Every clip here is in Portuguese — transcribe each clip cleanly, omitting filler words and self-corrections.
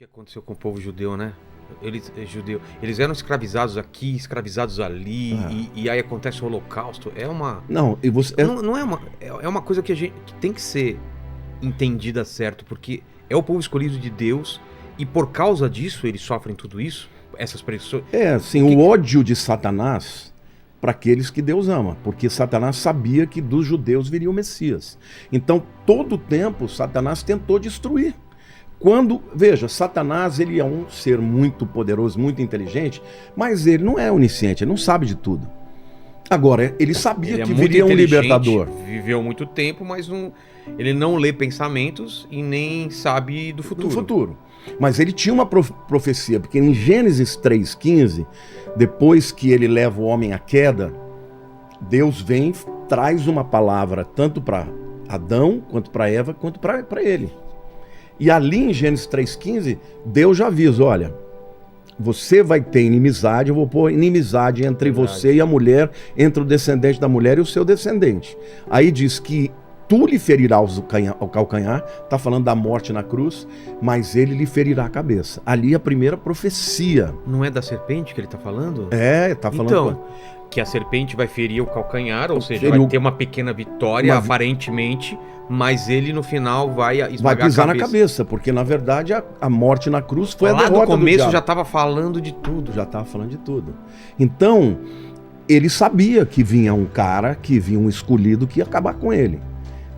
que aconteceu com o povo judeu, né? Eles eram escravizados aqui, escravizados ali, e aí acontece o Holocausto. É uma... Não, e você... Não é uma... É uma coisa que que tem que ser entendida certo, porque é o povo escolhido de Deus, e por causa disso eles sofrem tudo isso, essas pressões. Assim, o ódio de Satanás para aqueles que Deus ama, porque Satanás sabia que dos judeus viria o Messias. Então, todo o tempo, Satanás tentou destruir. Veja, Satanás, ele é um ser muito poderoso, muito inteligente, mas ele não é onisciente, ele não sabe de tudo. Agora, ele sabia que viria um libertador. Viveu muito tempo, mas ele não lê pensamentos e nem sabe do futuro. Mas ele tinha uma profecia, porque em Gênesis 3,15, depois que ele leva o homem à queda, Deus vem, traz uma palavra tanto para Adão, quanto para Eva, quanto para ele. E ali em Gênesis 3,15, Deus já avisa, olha, você vai ter inimizade, eu vou pôr inimizade entre você e a mulher, entre o descendente da mulher e o seu descendente. Aí diz que tu lhe ferirás o calcanhar, está falando da morte na cruz, mas ele lhe ferirá a cabeça. Ali a primeira profecia. Não é da serpente que ele está falando? Está falando... Então, que a serpente vai ferir o calcanhar, ou seja, vai ter uma pequena vitória, aparentemente, mas ele no final vai esmagar pisar a cabeça. Na cabeça, porque na verdade a morte na cruz foi a derrota do diabo. Lá no começo já estava falando de tudo. Já estava falando de tudo. Então, ele sabia que vinha um cara, que vinha um escolhido que ia acabar com ele.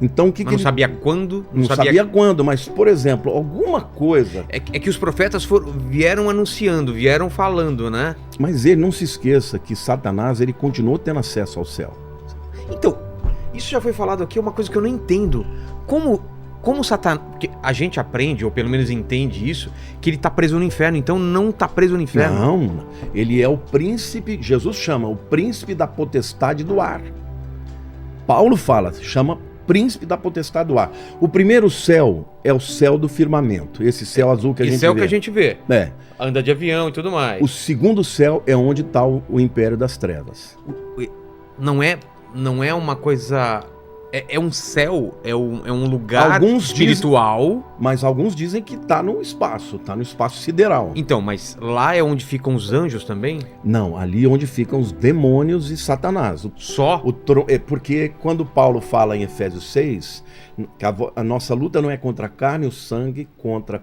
Então, não sabia quando. Não sabia quando, mas, por exemplo, alguma coisa... É que os profetas vieram anunciando, vieram falando, né? Mas ele não se esqueça que Satanás, ele continuou tendo acesso ao céu. Então, isso já foi falado aqui, é uma coisa que eu não entendo. Como Satanás... Porque a gente aprende, ou pelo menos entende isso, que ele está preso no inferno, então não está preso no inferno. Não, ele é o príncipe, Jesus chama o príncipe da potestade do ar. Paulo chama príncipe da potestade do ar. O primeiro céu é o céu do firmamento. Esse céu azul que a gente vê. Esse é o que a gente vê. É. Anda de avião e tudo mais. O segundo céu é onde está o império das trevas. Não é uma coisa... É um céu, é um lugar espiritual. Mas alguns dizem que está no espaço sideral. Então, mas lá é onde ficam os anjos também? Não, ali é onde ficam os demônios e Satanás. Porque quando Paulo fala em Efésios 6, que a nossa luta não é contra a carne e o sangue, contra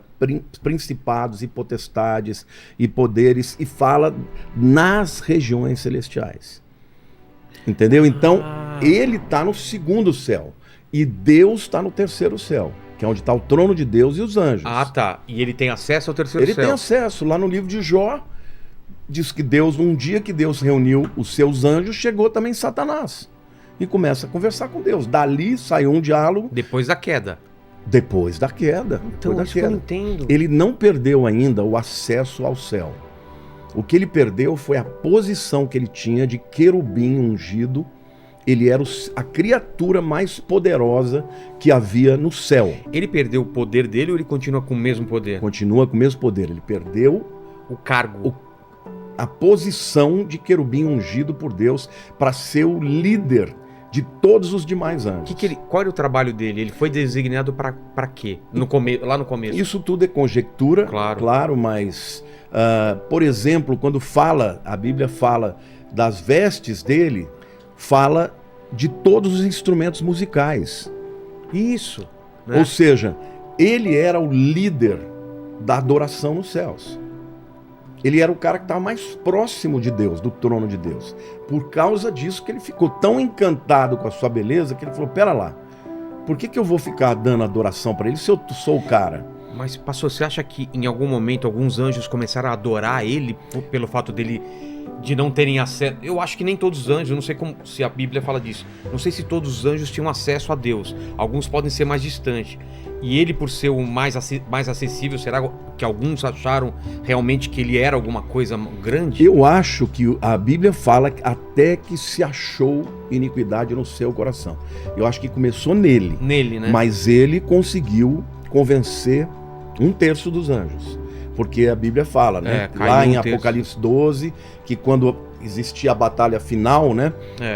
principados e potestades e poderes, e fala nas regiões celestiais. Entendeu? Então, ele está no segundo céu. E Deus está no terceiro céu, que é onde está o trono de Deus e os anjos. Ah, tá. E ele tem acesso ao terceiro céu? Ele tem acesso. Lá no livro de Jó, diz que um dia que Deus reuniu os seus anjos, chegou também Satanás. E começa a conversar com Deus. Dali saiu um diálogo. Depois da queda. Depois da queda. Então, isso que eu não entendo. Ele não perdeu ainda o acesso ao céu. O que ele perdeu foi a posição que ele tinha de querubim ungido. Ele era a criatura mais poderosa que havia no céu. Ele perdeu o poder dele ou ele continua com o mesmo poder? Continua com o mesmo poder. Ele perdeu o cargo, a posição de querubim ungido por Deus para ser o líder de todos os demais anjos. Qual era o trabalho dele? Ele foi designado para quê? Lá no começo. Isso tudo é conjectura, claro, mas... por exemplo, quando a Bíblia fala das vestes dele, fala de todos os instrumentos musicais. Isso. Né? Ou seja, ele era o líder da adoração nos céus. Ele era o cara que estava mais próximo de Deus, do trono de Deus. Por causa disso que ele ficou tão encantado com a sua beleza, que ele falou, pera lá, por que eu vou ficar dando adoração para ele se eu sou o cara? Mas, pastor, você acha que em algum momento alguns anjos começaram a adorar ele pelo fato de não terem acesso? Eu acho que nem todos os anjos, não sei se a Bíblia fala disso. Não sei se todos os anjos tinham acesso a Deus. Alguns podem ser mais distantes. E ele, por ser o mais acessível, será que alguns acharam realmente que ele era alguma coisa grande? Eu acho que a Bíblia fala até que se achou iniquidade no seu coração. Eu acho que começou nele. Nele, né? Mas ele conseguiu convencer 1/3 dos anjos. Porque a Bíblia fala, né? Lá em Apocalipse 12, que quando existia a batalha final, né?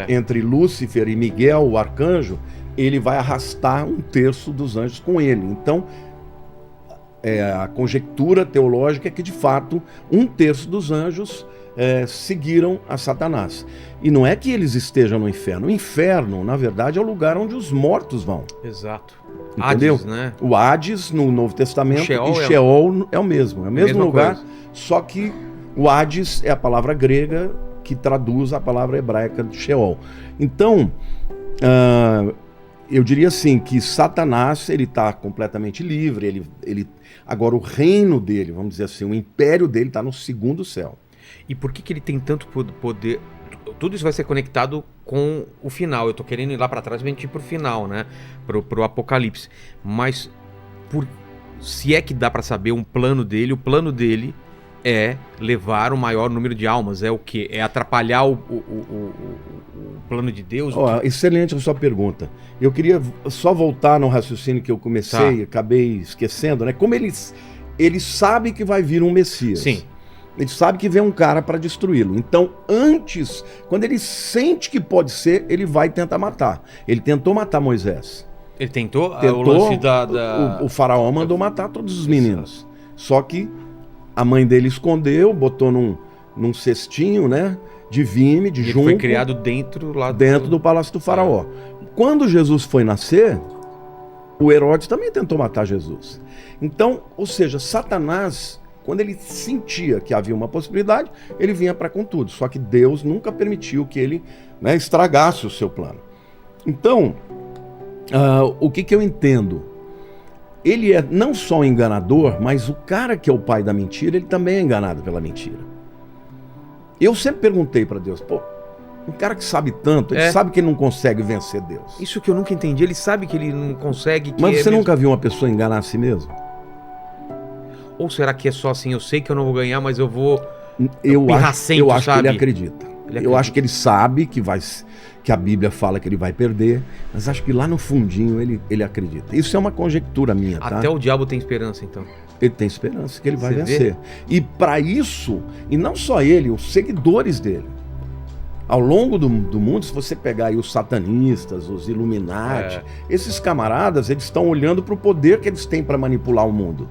Entre Lúcifer e Miguel, o arcanjo, ele vai arrastar 1/3 dos anjos com ele. Então, a conjectura teológica é que, de fato, 1/3 dos anjos seguiram a Satanás. E não é que eles estejam no inferno. O inferno, na verdade, é o lugar onde os mortos vão. Exato. Entendeu? Hades, né? O Hades, no Novo Testamento, O Sheol e Sheol é o mesmo. É o mesmo lugar, coisa. só que o Hades é a palavra grega que traduz a palavra hebraica de Sheol. Então, eu diria assim, que Satanás, ele está completamente livre, agora o reino dele, vamos dizer assim, o império dele está no 2º céu. E por que ele tem tanto poder? Tudo isso vai ser conectado com o final. Eu tô querendo ir lá para trás pra gente ir pro final, né? Pro Apocalipse. Mas se é que dá para saber o plano dele é levar o maior número de almas. É o quê? É atrapalhar o plano de Deus? Excelente a sua pergunta. Eu queria só voltar no raciocínio que eu comecei, acabei esquecendo, né? Como ele sabe que vai vir um Messias. Sim. Ele sabe que vem um cara para destruí-lo. Então, antes, quando ele sente que pode ser, ele vai tentar matar. Ele tentou matar Moisés. Ele tentou? O lance o faraó mandou matar todos os meninos. Só que a mãe dele escondeu, botou num cestinho, né? De vime, de junco. Ele foi criado dentro do palácio do faraó. Quando Jesus foi nascer, o Herodes também tentou matar Jesus. Então, ou seja, Satanás, quando ele sentia que havia uma possibilidade, ele vinha para com tudo. Só que Deus nunca permitiu que ele, né, estragasse o seu plano. Então, o que eu entendo? Ele é não só um enganador, mas o cara que é o pai da mentira, ele também é enganado pela mentira. Eu sempre perguntei para Deus, um cara que sabe tanto, ele sabe que ele não consegue vencer Deus. Isso que eu nunca entendi, ele sabe que ele não consegue... Mas você nunca viu uma pessoa enganar a si mesmo? Ou será que é só assim, eu sei que eu não vou ganhar, mas eu vou... Eu acho que ele acredita. Eu acho que ele sabe que a Bíblia fala que ele vai perder, mas acho que lá no fundinho ele acredita. Isso é uma conjectura minha, tá? Até o diabo tem esperança, então. Ele tem esperança que ele vai vencer. E para isso, e não só ele, os seguidores dele. Ao longo do mundo, se você pegar aí os satanistas, os Illuminati, esses camaradas, eles estão olhando para o poder que eles têm para manipular o mundo.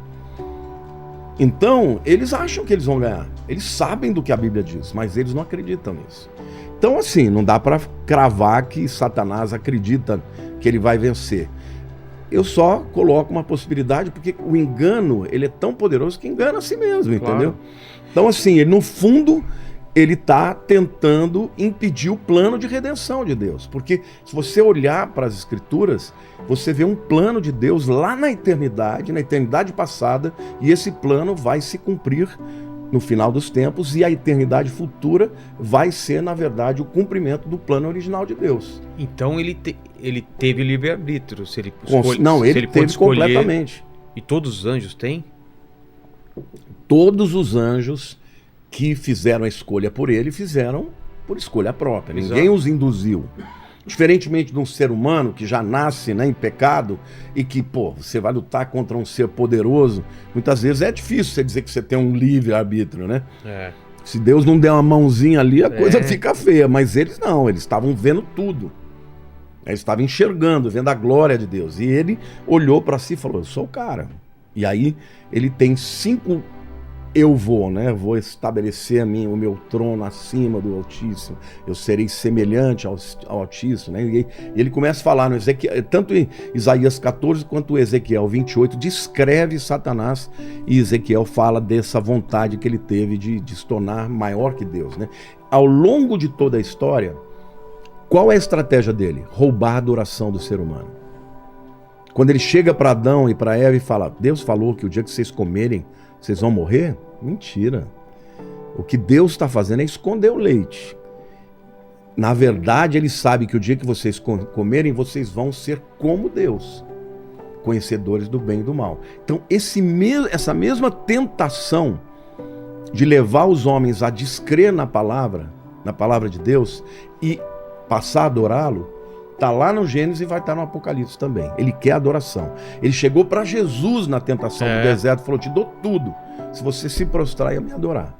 Então, eles acham que eles vão ganhar. Eles sabem do que a Bíblia diz, mas eles não acreditam nisso. Então, assim, não dá para cravar que Satanás acredita que ele vai vencer. Eu só coloco uma possibilidade, porque o engano, ele é tão poderoso que engana a si mesmo, entendeu? Então, assim, ele, no fundo, ele está tentando impedir o plano de redenção de Deus. Porque se você olhar para as Escrituras, você vê um plano de Deus lá na eternidade passada, e esse plano vai se cumprir no final dos tempos, e a eternidade futura vai ser, na verdade, o cumprimento do plano original de Deus. Então ele teve livre-arbítrio, se ele ele teve escolher, completamente. E todos os anjos têm? Todos os anjos que fizeram a escolha por ele, fizeram por escolha própria. Exato. Ninguém os induziu. Diferentemente de um ser humano que já nasce, né, em pecado e que, você vai lutar contra um ser poderoso, muitas vezes é difícil você dizer que você tem um livre-arbítrio, né? Se Deus não der uma mãozinha ali, a coisa fica feia. Mas eles não, eles estavam vendo tudo. Eles estavam enxergando, vendo a glória de Deus. E ele olhou para si e falou, eu sou o cara. E aí ele tem 5... Eu vou estabelecer o meu trono acima do Altíssimo. Eu serei semelhante ao Altíssimo, né? E ele começa a falar no Ezequiel, tanto em Isaías 14 quanto em Ezequiel 28, descreve Satanás, e Ezequiel fala dessa vontade que ele teve de se tornar maior que Deus, né? Ao longo de toda a história, qual é a estratégia dele? Roubar a adoração do ser humano. Quando ele chega para Adão e para Eva e fala, Deus falou que o dia que vocês comerem, vocês vão morrer? Mentira. O que Deus está fazendo é esconder o leite. Na verdade, ele sabe que o dia que vocês comerem, vocês vão ser como Deus, conhecedores do bem e do mal. Então, essa mesma tentação de levar os homens a descrer na palavra de Deus e passar a adorá-lo, está lá no Gênesis e vai estar no Apocalipse também. Ele quer adoração. Ele chegou para Jesus na tentação do deserto e falou, te dou tudo se você se prostrar e me adorar.